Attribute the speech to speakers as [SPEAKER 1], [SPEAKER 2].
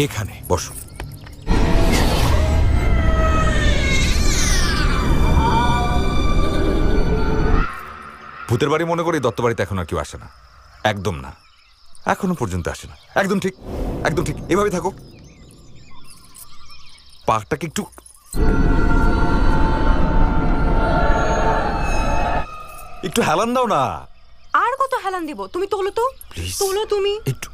[SPEAKER 1] এখানে বসো। ভূতের বাড়ি মনে করি দত্ত বাড়িতে এখন আর কেউ আসে না, একদম না, এখনো পর্যন্ত আসে না। একদম ঠিক, একদম ঠিক, এভাবে থাকো। পাকটাকে একটু একটু হেলান দাও না।
[SPEAKER 2] আর কত হেলান দিব? তুমি তোলো তো,
[SPEAKER 1] Please.
[SPEAKER 2] তোলো তুমি।
[SPEAKER 1] একটু